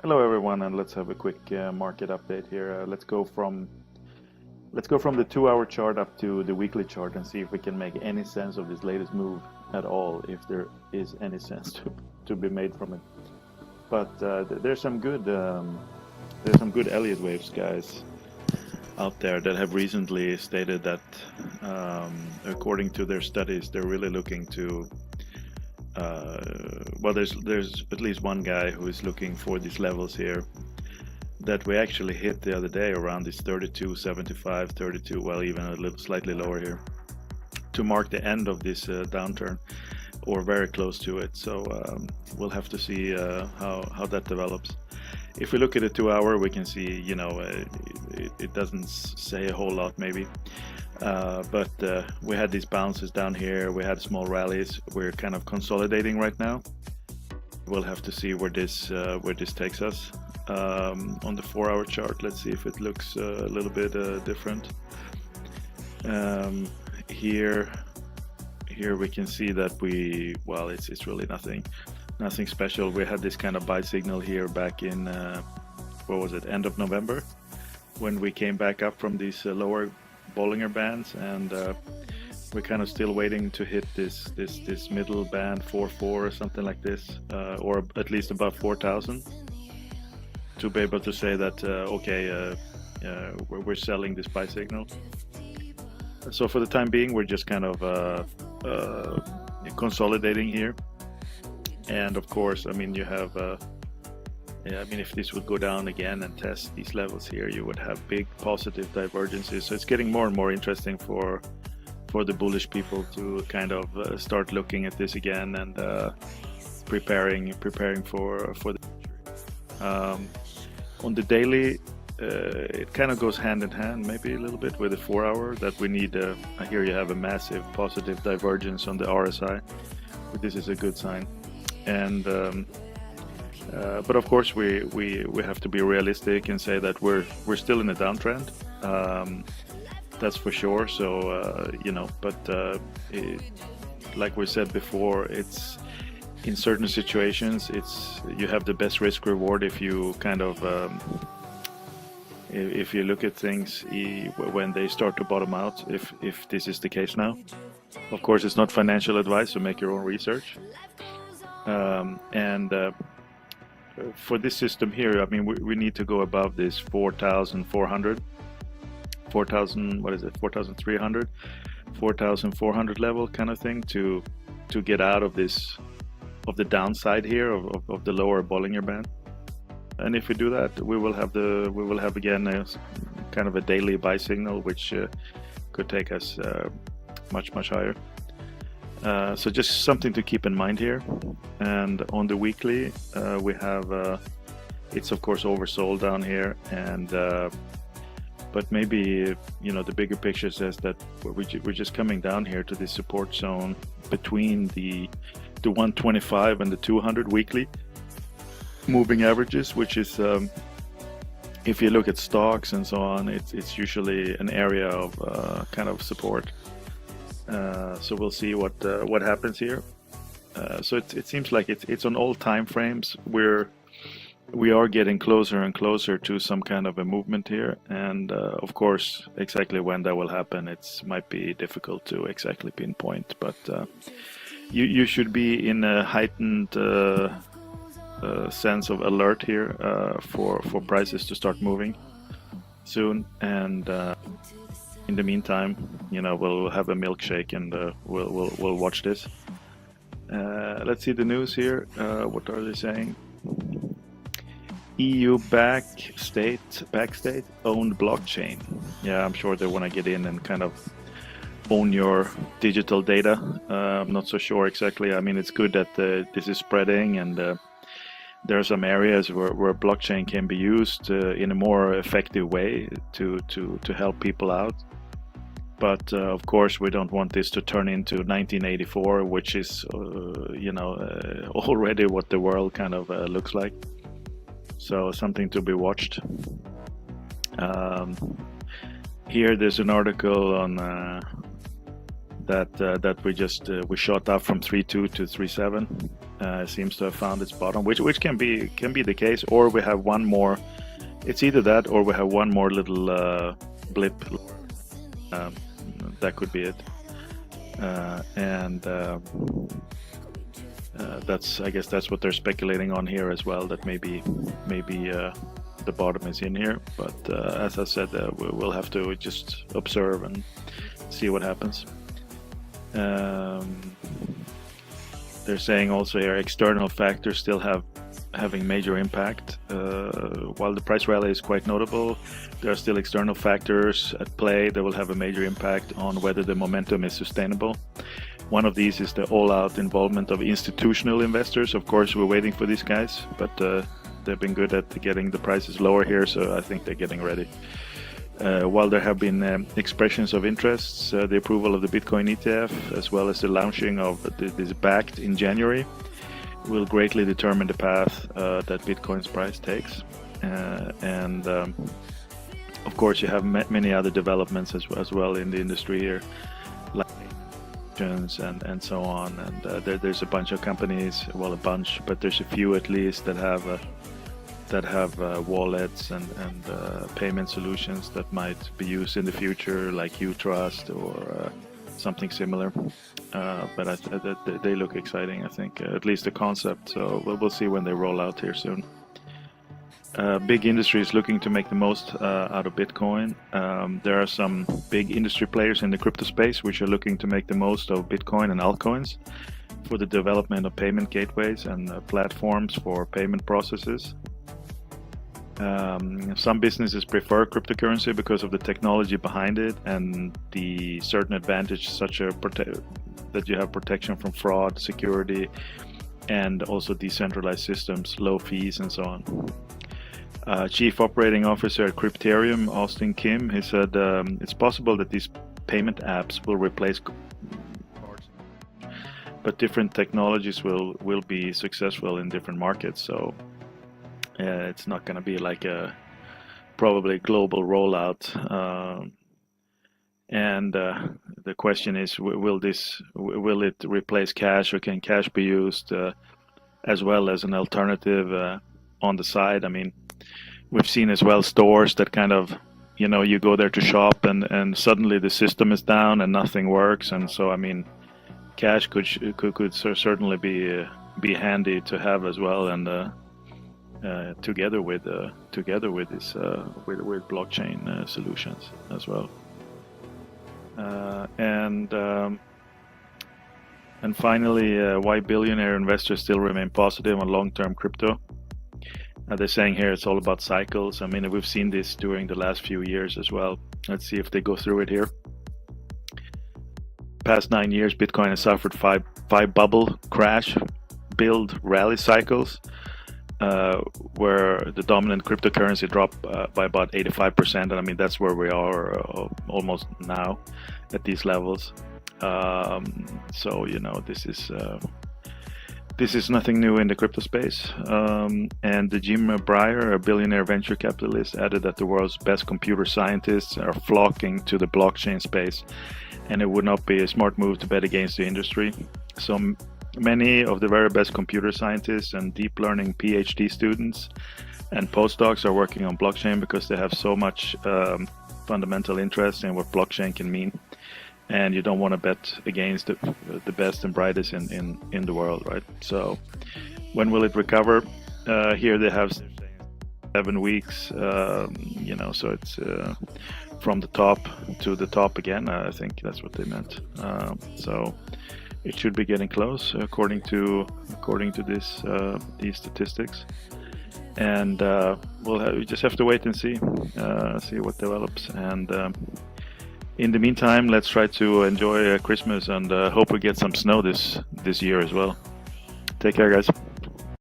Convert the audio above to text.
Hello everyone, and let's have a quick market update here. Let's go from the 2-hour chart up to the weekly chart and see if we can make any sense of this latest move at all, if there is any sense to be made from it. But there's some good Elliott waves guys out there that have recently stated that according to their studies, they're really looking to well, there's at least one guy who is looking for these levels here that we actually hit the other day around this 32.75, 32, well, even a little slightly lower here, to mark the end of this downturn, or very close to it. So we'll have to see how that develops. If we look at a 2-hour, we can see, it doesn't say a whole lot maybe. But we had these bounces down here, we had small rallies, we're kind of consolidating right now. We'll have to see where this takes us. On the 4-hour chart, let's see if it looks a little bit different. Here we can see that it's really nothing special. We had this kind of buy signal here back in what was it, end of November, when we came back up from these lower Bollinger Bands, and we're kind of still waiting to hit this middle band 4.4 or something like this, or at least above 4,000, to be able to say that we're selling this buy signal. So for the time being, we're just kind of consolidating here, and of course, I mean, you have if this would go down again and test these levels here, you would have big positive divergences. So it's getting more and more interesting for the bullish people to kind of start looking at this again and preparing for the on the daily. It kind of goes hand in hand, maybe a little bit, with the 4-hour, that we need. Here you have a massive positive divergence on the RSI. This is a good sign, and but of course we have to be realistic and say that we're still in a downtrend. That's for sure. So like we said before, it's in certain situations you have the best risk reward if you kind of if you look at things when they start to bottom out, if this is the case now. Of course, it's not financial advice, so make your own research. For this system here, I mean, we need to go above this 4,400, 4,300, 4,400 level kind of thing to get out of the downside here of the lower Bollinger Band. And if we do that, we will have again a kind of a daily buy signal, which could take us much higher. So just something to keep in mind here. And on the weekly, we have it's of course oversold down here, and but maybe the bigger picture says that we're just coming down here to this support zone between the 125 and the 200 weekly moving averages, which is if you look at stocks and so on, it's usually an area of kind of support. So we'll see what happens here. So it seems like it's on all time frames. We are getting closer and closer to some kind of a movement here, and of course, exactly when that will happen, it might be difficult to exactly pinpoint. But you should be in a heightened sense of alert here for prices to start moving soon. And in the meantime, we'll have a milkshake and we'll watch this. Let's see the news here. What are they saying? EU backstate owned blockchain. Yeah, I'm sure they want to get in and kind of own your digital data. I'm not so sure exactly. I mean, it's good that this is spreading, and there are some areas where blockchain can be used in a more effective way to help people out. But of course, we don't want this to turn into 1984, which is already what the world kind of looks like. So something to be watched. Here there's an article on that we shot up from 3.2 to 3.7. Seems to have found its bottom, which can be the case, or we have one more. It's either that or we have one more little blip. That could be it. I guess that's what they're speculating on here as well, that maybe the bottom is in here, but as I said, we'll have to just observe and see what happens. They're saying also here external factors still having major impact. While the price rally is quite notable, there are still external factors at play that will have a major impact on whether the momentum is sustainable. One of these is the all-out involvement of institutional investors. Of course, we're waiting for these guys, but they've been good at getting the prices lower here, so I think they're getting ready. While there have been expressions of interests, the approval of the Bitcoin ETF, as well as the launching of this BACT in January, will greatly determine the path that Bitcoin's price takes. Of course, you have many other developments as well in the industry here, like and so on. And there's a bunch of companies, well, a bunch, but there's a few at least that have wallets and payment solutions that might be used in the future, like ETHOS or something similar. But they look exciting, I think, at least the concept. So we'll see when they roll out here soon. Big industry is looking to make the most out of Bitcoin. There are some big industry players in the crypto space which are looking to make the most of Bitcoin and altcoins for the development of payment gateways and platforms for payment processes. Some businesses prefer cryptocurrency because of the technology behind it and the certain advantage, such that you have protection from fraud, security, and also decentralized systems, low fees, and so on. Chief Operating Officer at Crypterium, Austin Kim, he said it's possible that these payment apps will replace cards, but different technologies will be successful in different markets. So it's not going to be like a probably global rollout. The question is, will it replace cash, or can cash be used as well as an alternative on the side? I mean, we've seen as well stores that kind of, you go there to shop and suddenly the system is down and nothing works. And so, I mean, cash could certainly be handy to have as well, and together with this with blockchain solutions as well. And finally, why billionaire investors still remain positive on long-term crypto. They're saying here it's all about cycles. I mean, we've seen this during the last few years as well. Let's see if they go through it here. Past 9 years, Bitcoin has suffered five bubble crash, build, rally cycles, where the dominant cryptocurrency dropped by about 85%. And I mean, that's where we are almost now at these levels. So, this is nothing new in the crypto space. And Jim Breyer, a billionaire venture capitalist, added that the world's best computer scientists are flocking to the blockchain space, and it would not be a smart move to bet against the industry. So many of the very best computer scientists and deep learning PhD students and postdocs are working on blockchain because they have so much fundamental interest in what blockchain can mean. And you don't want to bet against the best and brightest in the world, right? So when will it recover? Here they have 7 weeks, so it's from the top to the top again. I think that's what they meant. So it should be getting close according to these statistics. And we just have to wait and see what develops. And in the meantime, let's try to enjoy Christmas and hope we get some snow this year as well. Take care, guys.